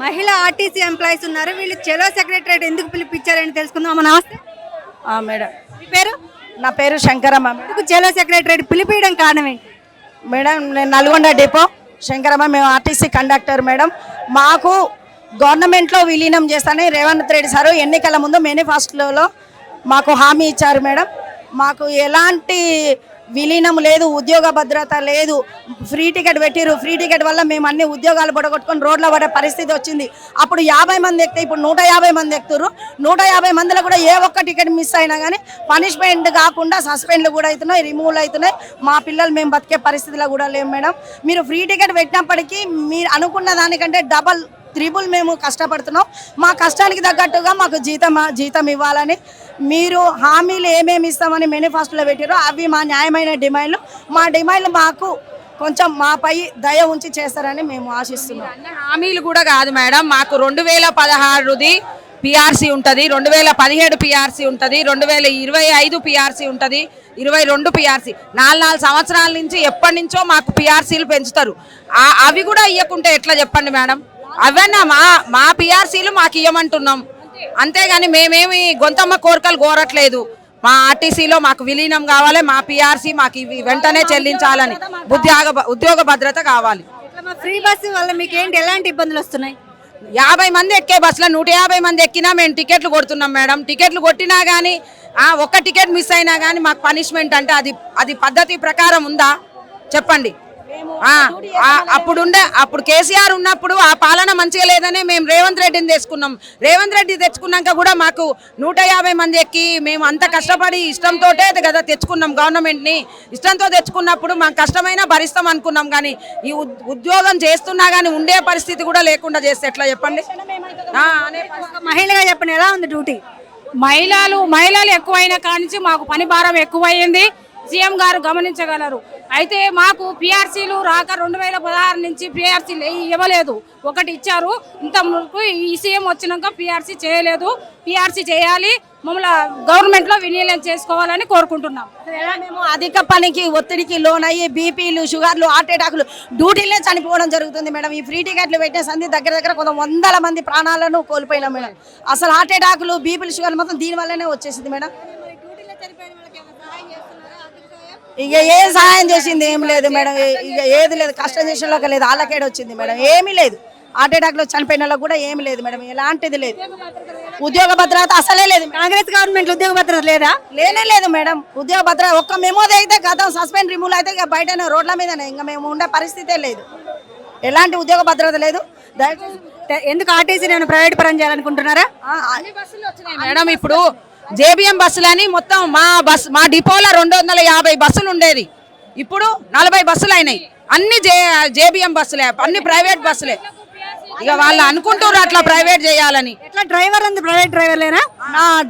మహిళా RTC employees ఉన్నారు. వీళ్ళు చెలో సెక్రటరేట్ ఎందుకు పిలిపించారని తెలుసుకుందాం. అమ్మ నమస్తే. మేడం, మీ పేరు? నా పేరు శంకరమ్మ. ఎందుకు చెలో సెక్రటరేట్ పిలిపించడం కారణం ఏంటి? మేడం, నేను నల్గొండ డిపో శంకరమ్మ. మేము ఆర్టీసీ కండక్టర్ మేడం. మాకు గవర్నమెంట్లో విలీనం చేస్తానని రేవంత్ రెడ్డి సారు ఎన్నికల ముందు మేనిఫెస్టోలో మాకు హామీ ఇచ్చారు మేడం. మాకు ఎలాంటి విలీనం లేదు, ఉద్యోగ భద్రత లేదు. ఫ్రీ టికెట్ పెట్టిరు. ఫ్రీ టికెట్ వల్ల మేము అన్ని ఉద్యోగాలు పడగొట్టుకొని రోడ్ల పడే పరిస్థితి వచ్చింది. అప్పుడు 50 మంది ఎక్కితే ఇప్పుడు 150 మంది ఎక్కుతారు. 150 మందిలో కూడా ఏ ఒక్క టికెట్ మిస్ అయినా కానీ పనిష్మెంట్ కాకుండా సస్పెండ్లు కూడా అవుతున్నాయి, రిమూవల్ అవుతున్నాయి. మా పిల్లలు మేము బతికే పరిస్థితిలో కూడా లేము మేడం. మీరు ఫ్రీ టికెట్ పెట్టినప్పటికీ మీరు అనుకున్న దానికంటే డబల్ త్రిబుల్ మేము కష్టపడుతున్నాం. మా కష్టానికి తగ్గట్టుగా మాకు జీతం ఇవ్వాలని మీరు హామీలు ఏమేమి ఇస్తామని మేనిఫెస్టోలో పెట్టారో అవి మా న్యాయమైన డిమాండ్లు. మా డిమాండ్లు మాకు కొంచెం మాపై దయ ఉంచి చేస్తారని మేము ఆశిస్తున్నాం. హామీలు కూడా కాదు మేడం, మాకు 2016ది పిఆర్సీ ఉంటుంది, 2017 పిఆర్సీ ఉంటుంది, 2025 పిఆర్సీ ఉంటుంది, 22 పిఆర్సీ. 4 సంవత్సరాల నుంచి ఎప్పటి నుంచో మాకు పిఆర్సీలు పెంచుతారు. అవి కూడా ఇవ్వకుంటే ఎట్లా చెప్పండి మేడం? అవన్నా మా పిఆర్సీలు మాకు ఇవ్వమంటున్నాం, అంతేగాని మేమేమి గొంతమ్మ కోరికలు కోరట్లేదు. మా ఆర్టీసీలో మాకు విలీనం కావాలి, మా పిఆర్సీ మాకు వెంటనే చెల్లించాలని, ఉద్యోగ భద్రత కావాలి. ఫ్రీ బస్సు వల్ల మీకు ఏంటి, ఎలాంటి ఇబ్బందులు వస్తున్నాయి? 50 మంది ఎక్కే బస్సులో 150 మంది ఎక్కినా మేము టికెట్లు కొడుతున్నాం మేడం. టికెట్లు కొట్టినా కానీ ఒక్క టికెట్ మిస్ అయినా కానీ మాకు పనిష్మెంట్ అంటే అది పద్ధతి ప్రకారం ఉందా చెప్పండి? అప్పుడు కేసీఆర్ ఉన్నప్పుడు ఆ పాలన మంచిగా లేదనే మేము రేవంత్ రెడ్డిని తెచ్చుకున్నాం. రేవంత్ రెడ్డి తెచ్చుకున్నాక కూడా మాకు 150 మంది ఎక్కి మేము అంత కష్టపడి ఇష్టంతో కదా తెచ్చుకున్నాం. గవర్నమెంట్ని ఇష్టంతో తెచ్చుకున్నప్పుడు మాకు కష్టమైనా భరిస్తాం అనుకున్నాం. కానీ ఈ ఉద్యోగం చేస్తున్నా కానీ ఉండే పరిస్థితి కూడా లేకుండా చేస్తే ఎట్లా చెప్పండి? మహిళగా చెప్పండి, ఎలా ఉంది డ్యూటీ? మహిళలు ఎక్కువైన కానించి మాకు పని భారం ఎక్కువైంది. సీఎం గారు గమనించగలరు. అయితే మాకు పిఆర్సీలు రాక 2016 నుంచి పిఆర్సీలు ఇవ్వలేదు. ఒకటి ఇచ్చారు, ఇంతకు ఈ సీఎం వచ్చినాక పిఆర్సీ చేయలేదు. పిఆర్సీ చేయాలి, మమ్మల్ని గవర్నమెంట్లో విలీనం చేసుకోవాలని కోరుకుంటున్నాం. మేము అధిక పనికి ఒత్తిడికి లోన్ అయ్యి బీపీలు, షుగర్లు, హార్ట్ అటాక్లు డ్యూటీలే చనిపోవడం జరుగుతుంది మేడం. ఈ ఫ్రీ టికెట్లు పెట్టే సంది దగ్గర కొంత 100 మంది ప్రాణాలను కోల్పోయినాం మేడం. అసలు హార్ట్ అటాక్లు, బీపీలు, షుగర్లు మొత్తం దీనివల్లనే వచ్చేసింది మేడం. ఇక ఏ సహాయం చేసింది ఏం లేదు మేడం. ఇక ఏది లేదు, కష్టం చేసేలోకి లేదు, వాళ్ళకేడ వచ్చింది మేడం. ఏమీ లేదు. హార్ట్ అటాక్లో చనిపోయిన వాళ్ళకి కూడా ఏమి లేదు మేడం, ఎలాంటిది లేదు. ఉద్యోగ భద్రత అసలే లేదు. కాంగ్రెస్ గవర్నమెంట్ ఉద్యోగ భద్రత లేదా? లేనే లేదు మేడం. ఉద్యోగ భద్రత ఒక్క మెమోది అయితే గతం సస్పెండ్ రిమూవ్ అయితే ఇక బయటనే రోడ్ల మీదనే, ఇంకా మేము ఉండే పరిస్థితే లేదు. ఎలాంటి ఉద్యోగ భద్రత లేదు. ఎందుకు ఆర్టీసీ నేను ప్రైవేట్ పరం చేయాలనుకుంటున్నారా? మేడం, ఇప్పుడు జేబీఎం బస్సులని మొత్తం మా డిపోలో 250 బస్సులు ఉండేది, ఇప్పుడు 40 బస్సులు అయినాయి. అన్ని జేబీఎం బస్సులే, అన్ని ప్రైవేట్ బస్సులే. ఇక వాళ్ళు అనుకుంటారు అట్లా ప్రైవేట్ చేయాలని. ఎట్లా డ్రైవర్ అంది ప్రైవేట్ డ్రైవర్లేనా?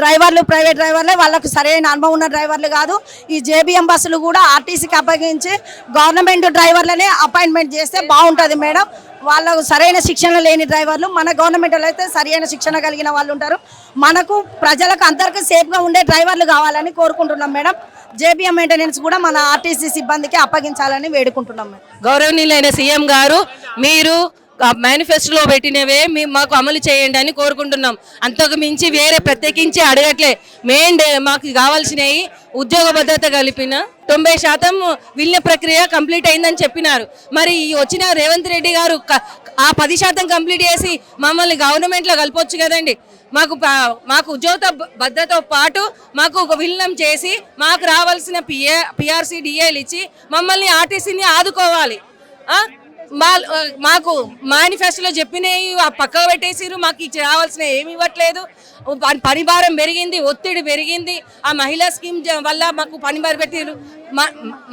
డ్రైవర్లు ప్రైవేట్ డ్రైవర్లే, వాళ్ళకు సరైన అనుభవం ఉన్న డ్రైవర్లు కాదు. ఈ జేబీఎం బస్సులు కూడా ఆర్టీసీకి అప్పగించి గవర్నమెంట్ డ్రైవర్లనే అపాయింట్మెంట్ చేస్తే బాగుంటుంది మేడం. వాళ్ళకు సరైన శిక్షణ లేని డ్రైవర్లు, మన గవర్నమెంట్లో అయితే సరైన శిక్షణ కలిగిన వాళ్ళు ఉంటారు. మనకు ప్రజలకు అందరికీ సేఫ్గా ఉండే డ్రైవర్లు కావాలని కోరుకుంటున్నాం మేడం. జేబీఎం మెయింటెనెన్స్ కూడా మన ఆర్టీసీ సిబ్బందికి అప్పగించాలని వేడుకుంటున్నాం మేడం. గౌరవనీయులైన సీఎం గారు, మీరు మేనిఫెస్టోలో పెట్టినవే మాకు అమలు చేయండి అని కోరుకుంటున్నాం. అంతకు మించి వేరే ప్రత్యేకించి అడగట్లే. మాకు కావాల్సినవి ఉద్యోగ భద్రత కలిపిన 90% విలీన ప్రక్రియ కంప్లీట్ అయిందని చెప్పినారు. మరి వచ్చిన రేవంత్ రెడ్డి గారు ఆ 10% కంప్లీట్ చేసి మమ్మల్ని గవర్నమెంట్లో కలపొచ్చు కదండి. మాకు ఉద్యోగ భద్రతతో పాటు మాకు ఒక విలీనం చేసి మాకు రావాల్సిన పిఆర్సీ డిఏలు ఇచ్చి మమ్మల్ని ఆర్టీసీని ఆదుకోవాలి. మాకు మేనిఫెస్టోలో చెప్పినవి పక్కకు పెట్టేసిరు. మాకు రావాల్సిన ఏమి ఇవ్వట్లేదు. పని భారం పెరిగింది, ఒత్తిడి పెరిగింది. ఆ మహిళా స్కీమ్ వల్ల మాకు పని భారం పెట్టిరు.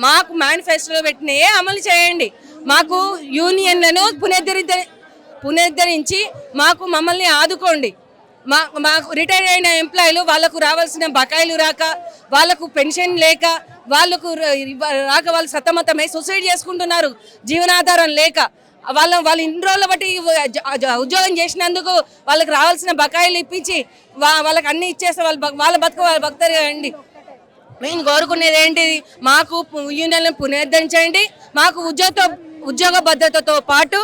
మాకు మేనిఫెస్టోలో పెట్టినవే అమలు చేయండి. మాకు యూనియన్లను పునరుద్ధరించి మమ్మల్ని ఆదుకోండి. మాకు రిటైర్ అయిన ఎంప్లాయీలు వాళ్ళకు రావాల్సిన బకాయిలు రాక, వాళ్ళకు పెన్షన్ లేక, వాళ్ళకు రాక వాళ్ళు సతమతమై సూసైడ్ చేసుకుంటున్నారు జీవనాధారం లేక. వాళ్ళు ఇన్ని రోజుల బట్టి ఉద్యోగం చేసినందుకు వాళ్ళకి రావాల్సిన బకాయిలు ఇప్పించి వాళ్ళకి అన్ని ఇచ్చేస్తే వాళ్ళ బతుకుతారు కదండి. మేము కోరుకునేది ఏంటిది, మాకు యూనియన్లను పునరుద్ధరించండి. మాకు ఉద్యోగ భద్రతతో పాటు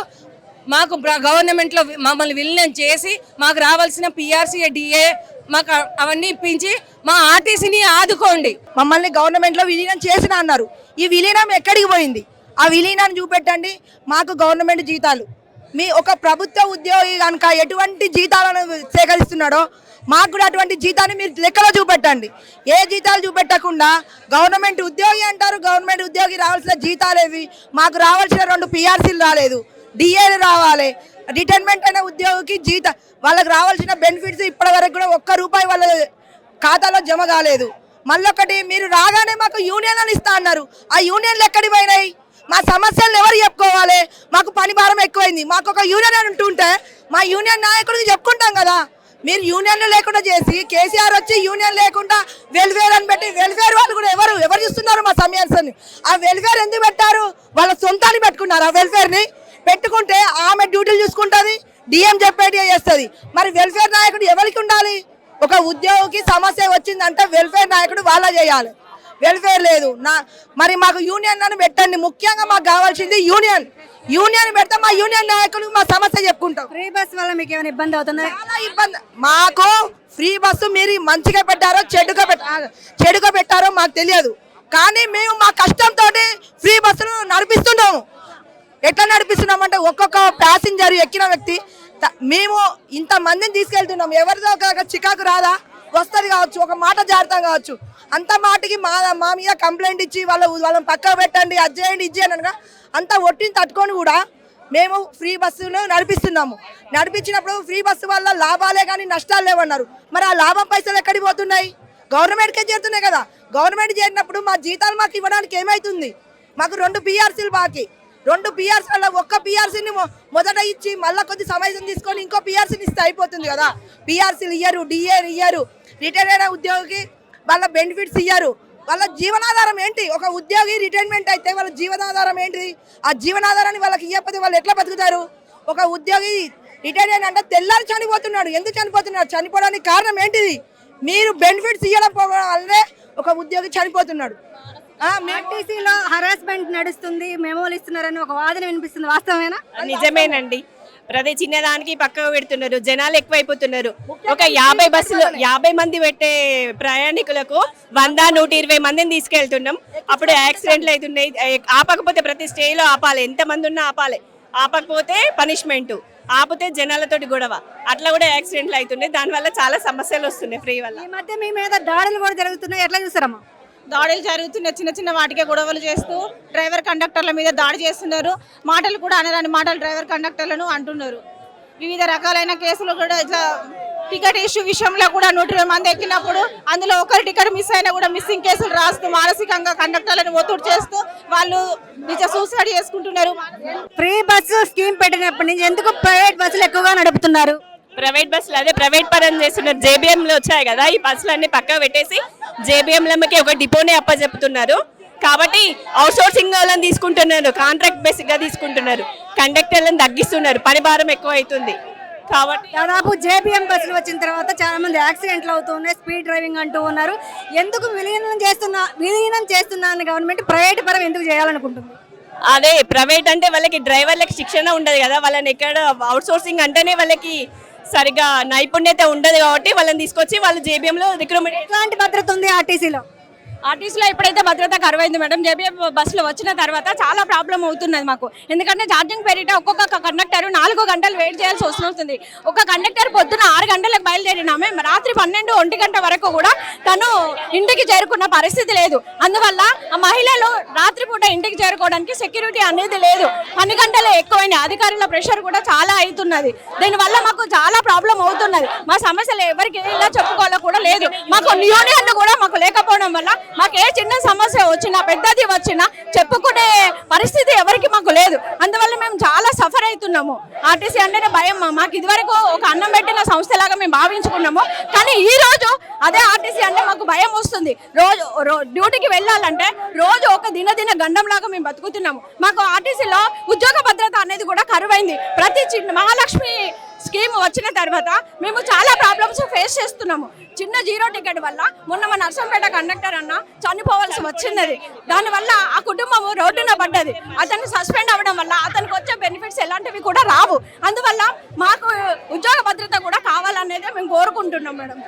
మాకు గవర్నమెంట్లో మమ్మల్ని విలీనం చేసి మాకు రావాల్సిన పిఆర్సీ డిఏ మాకు అవన్నీ ఇప్పించి మా ఆర్టీసీని ఆదుకోండి. మమ్మల్ని గవర్నమెంట్లో విలీనం చేసిన అన్నారు. ఈ విలీనం ఎక్కడికి పోయింది? ఆ విలీనాన్ని చూపెట్టండి. మాకు గవర్నమెంట్ జీతాలు, మీ ఒక ప్రభుత్వ ఉద్యోగి కనుక ఎటువంటి జీతాలను సేకరిస్తున్నాడో మాకు కూడా అటువంటి జీతాన్ని మీరు లెక్కలో చూపెట్టండి. ఏ జీతాలు చూపెట్టకుండా గవర్నమెంట్ ఉద్యోగి అంటారు. గవర్నమెంట్ ఉద్యోగి రావాల్సిన జీతాలేవి? మాకు రావాల్సిన 2 పిఆర్సీలు రాలేదు, డిఏలు రావాలి. రిటైర్మెంట్ అయిన ఉద్యోగికి వాళ్ళకి రావాల్సిన బెనిఫిట్స్ ఇప్పటి వరకు కూడా ₹1 వాళ్ళ ఖాతాలో జమ కాలేదు. మళ్ళొకటి, మీరు రాగానే మాకు యూనియన్లు ఇస్తా అన్నారు. ఆ యూనియన్లు ఎక్కడికి పోయినాయి? మా సమస్యలు ఎవరు చెప్పుకోవాలి? మాకు పని భారం ఎక్కువైంది. మాకు ఒక యూనియన్ అని ఉంటుంటే మా యూనియన్ నాయకుడికి చెప్పుకుంటాం కదా. మీరు యూనియన్లు లేకుండా చేసి కేసీఆర్ వచ్చి యూనియన్ లేకుండా వెల్ఫేర్ అని పెట్టి, వెల్ఫేర్ వాళ్ళు కూడా ఎవరు చూస్తున్నారు మా సమస్యని? ఆ వెల్ఫేర్ ఎందుకు పెట్టారు? వాళ్ళ సొంతాన్ని పెట్టుకున్నారు. ఆ వెల్ఫేర్ని పెట్టుకుంటే ఆమె డ్యూటీలు చూసుకుంటుంది, డిఎం చెప్పేటి చేస్తుంది. మరి వెల్ఫేర్ నాయకుడు ఎవరికి ఉండాలి? ఒక ఉద్యోగికి సమస్య వచ్చిందంటే వెల్ఫేర్ నాయకుడు వాళ్ళ చేయాలి. వెల్ఫేర్ లేదు. మరి మాకు యూనియన్ అని పెట్టండి. ముఖ్యంగా మాకు కావాల్సింది యూనియన్ పెడితే మా యూనియన్ నాయకులు మా సమస్య చెప్పుకుంటాం. ఫ్రీ బస్ వల్ల మీకు ఏమైనా ఇబ్బంది అవుతుందా? చాలా ఇబ్బంది. మాకు ఫ్రీ బస్సు మీరు మంచిగా పెట్టారో చెడుగా పెట్టారో మాకు తెలియదు. కానీ మేము మా కష్టంతో ఫ్రీ బస్సును నడిపిస్తున్నాము. ఎట్లా నడిపిస్తున్నామంటే ఒక్కొక్క ప్యాసింజర్ ఎక్కిన వ్యక్తి మేము ఇంతమందిని తీసుకెళ్తున్నాం. ఎవరిదో ఒక చికాకు రాదా? వస్తుంది కావచ్చు, ఒక మాట జారుతాం కావచ్చు. అంత మాటకి మా మీద కంప్లైంట్ ఇచ్చి వాళ్ళని పక్కకు పెట్టండి, అది చేయండి, ఇది చేయండి అనగా అంత ఒట్టిని తట్టుకొని కూడా మేము ఫ్రీ బస్సును నడిపిస్తున్నాము. నడిపించినప్పుడు ఫ్రీ బస్సు వల్ల లాభాలే కానీ నష్టాలు లేవన్నారు. మరి ఆ లాభం పైసలు ఎక్కడికి పోతున్నాయి? గవర్నమెంట్కే చేరుతున్నాయి కదా. గవర్నమెంట్ చేరినప్పుడు మా జీతాలు మాకు ఇవ్వడానికి ఏమవుతుంది? మాకు 2 పిఆర్సీలు బాకీ. 2 పిఆర్సీ వల్ల ఒక్క పిఆర్సీని మొదట ఇచ్చి మళ్ళీ కొద్ది సమయం తీసుకొని ఇంకో పిఆర్సీని ఇస్తే అయిపోతుంది కదా. పిఆర్సీలు ఇయ్యరు, డిఏలు ఇయ్యరు, రిటైర్ అయిన ఉద్యోగికి వాళ్ళ బెనిఫిట్స్ ఇయ్యరు. వాళ్ళ జీవనాధారం ఏంటి? ఒక ఉద్యోగి రిటైర్మెంట్ అయితే వాళ్ళ జీవనాధారం ఏంటి? ఆ జీవనాధారాన్ని వాళ్ళకి ఇవ్వకపోతే వాళ్ళు ఎట్లా బతుకుతారు? ఒక ఉద్యోగి రిటైర్ అయిన అంటే తెల్లారి చనిపోతున్నాడు. ఎందుకు చనిపోతున్నాడు? చనిపోవడానికి కారణం ఏంటిది? మీరు బెనిఫిట్స్ ఇవ్వడం పోవడం వల్లే ఒక ఉద్యోగి చనిపోతున్నాడు. ఆర్టీసీలో హరాస్మెంట్ నడుస్తుంది, మెమోలు ఇస్తున్నారని ఒక వాదన వినిపిస్తుంది. వాస్తవమేనా? నిజమేనండి. ప్రతి చిన్నదానికి పక్కకు పెడుతున్నారు. జనాలు ఎక్కువైపోతున్నారు. ఒక 50 బస్సులు 50 మంది పెట్టే ప్రయాణికులకు 100-120 మందిని తీసుకెళ్తున్నాం. అప్పుడు యాక్సిడెంట్లు అవుతున్నాయి. ఆపకపోతే ప్రతి స్టేలో ఆపాలి. ఎంతమంది ఉన్నా ఆపాలి. ఆపకపోతే పనిష్మెంట్, ఆపితే జనాలతోటి గొడవ, అట్లా కూడా యాక్సిడెంట్లు అవుతున్నాయి. దానివల్ల చాలా సమస్యలు వస్తున్నాయి ఫ్రీ వల్ల. ఈ మధ్య మీ మీద దాడులు కూడా జరుగుతున్నాయి. ఎట్లా చూస్తారమ్మా? దాడులు జరుగుతున్న చిన్న వాటికే గొడవలు చేస్తూ డ్రైవర్ కండక్టర్ల మీద దాడి చేస్తున్నారు. మాటలు కూడా అనరాని మాటలు డ్రైవర్ కండక్టర్లను అంటున్నారు. వివిధ రకాలైన కేసులు కూడా ఇట్లా టికెట్ ఇష్యూ విషయంలో కూడా 120 మంది ఎక్కినప్పుడు అందులో ఒకరి టికెట్ మిస్ అయినా కూడా మిస్సింగ్ కేసులు రాస్తూ మానసికంగా కండక్టర్లను ఒత్తిడి చేస్తూ వాళ్ళు నిజ సూసైడ్ చేసుకుంటున్నారు. ఫ్రీ బస్సు స్కీమ్ పెట్టినప్పటి నుంచి ఎందుకు ప్రైవేట్ బస్సులు ఎక్కువగా నడుపుతున్నారు? ప్రైవేట్ బస్సులు అదే ప్రైవేట్ పరం చేస్తున్నారు. జేబీఎంలు వచ్చాయి కదా, ఈ బస్సులన్నీ పక్కకు పెట్టేసి జేబీఎంలకి ఒక డిపోనే అప్పచెప్తున్నారు. కాబట్టి అవుట్ సోర్సింగ్ వాళ్ళని తీసుకుంటున్నారు, కాంట్రాక్ట్ బేసిక్ గా తీసుకుంటున్నారు. కండక్టర్లను తగ్గిస్తున్నారు, పని భారం ఎక్కువ అవుతుంది. కాబట్టి దాదాపు జేబీఎం బస్సులు వచ్చిన తర్వాత చాలా మంది యాక్సిడెంట్లు అవుతున్నాయి, స్పీడ్ డ్రైవింగ్ అంటూ ఉన్నారు. ఎందుకు విలీనం చేస్తున్నా గవర్నమెంట్ ప్రైవేట్ పరం ఎందుకు చేయాలనుకుంటుంది? అదే ప్రైవేట్ అంటే వాళ్ళకి డ్రైవర్లకి శిక్షణ ఉండదు కదా. వాళ్ళని ఎక్కడ అవుట్ సోర్సింగ్ అంటేనే వాళ్ళకి సరిగా నైపుణ్యత ఉండదు. కాబట్టి వాళ్ళని తీసుకొచ్చి వాళ్ళు జేబీఎంలో రిక్రూట్మెంట్. ఎలాంటి భద్రత ఉంది ఆర్టీసీలో? ఆర్టీసీలో ఎప్పుడైతే భద్రత కరువైంది మేడం, జేబీఎం బస్సులు వచ్చిన తర్వాత చాలా ప్రాబ్లం అవుతున్నది మాకు. ఎందుకంటే ఛార్జింగ్ పేరిట ఒక్కొక్క కండక్టర్ 4 గంటలు వెయిట్ చేయాల్సి వస్తుంది. ఒక కండక్టర్ పొద్దున 6 గంటలకు బయలుదేరినామే, రాత్రి 12-1 గంట వరకు కూడా తను ఇంటికి చేరుకున్న పరిస్థితి లేదు. అందువల్ల ఆ మహిళలు రాత్రిపూట ఇంటికి చేరుకోవడానికి సెక్యూరిటీ అనేది లేదు. 10 గంటలు ఎక్కువైన అధికారుల ప్రెషర్ కూడా చాలా అవుతున్నది. దీనివల్ల మాకు చాలా ప్రాబ్లం అవుతున్నది. మా సమస్యలు ఎవరికి ఇలా చెప్పుకోవాలో కూడా లేదు. మాకు యూనియన్ కూడా మాకు లేకపోవడం వల్ల మాకు ఏ చిన్న సమస్య వచ్చినా పెద్దది వచ్చినా చెప్పుకునే పరిస్థితి ఎవరికి మాకు లేదు. అందువల్ల మేము చాలా సఫర్ అవుతున్నాము. ఆర్టీసీ అంటేనే భయం. మాకు ఇదివరకు ఒక అన్నం పెట్టిన సంస్థలాగా మేము భావించుకున్నాము. కానీ ఈ రోజు అదే ఆర్టీసీ అంటే మాకు భయం వస్తుంది. రోజు డ్యూటీకి వెళ్ళాలంటే రోజు ఒక దిన గండంలాగా మేము బతుకుతున్నాము. మాకు ఆర్టీసీలో ఉద్యోగ భద్రత అనేది కూడా కరువైంది. ప్రతి మహాలక్ష్మి స్కీమ్ వచ్చిన తర్వాత మేము చాలా ప్రాబ్లమ్స్ ఫేస్ చేస్తున్నాము. చిన్న జీరో టికెట్ వల్ల మొన్న మన నర్సంపేట కండక్టర్ అన్న చనిపోవాల్సి వచ్చింది. దానివల్ల ఆ కుటుంబం రోడ్డున పడ్డది. అతను సస్పెండ్ అవ్వడం వల్ల అతనికి వచ్చే బెనిఫిట్స్ ఎలాంటివి కూడా రావు. అందువల్ల మాకు ఉద్యోగ భద్రత కూడా కావాలనేదే మేము కోరుకుంటున్నాం మేడం.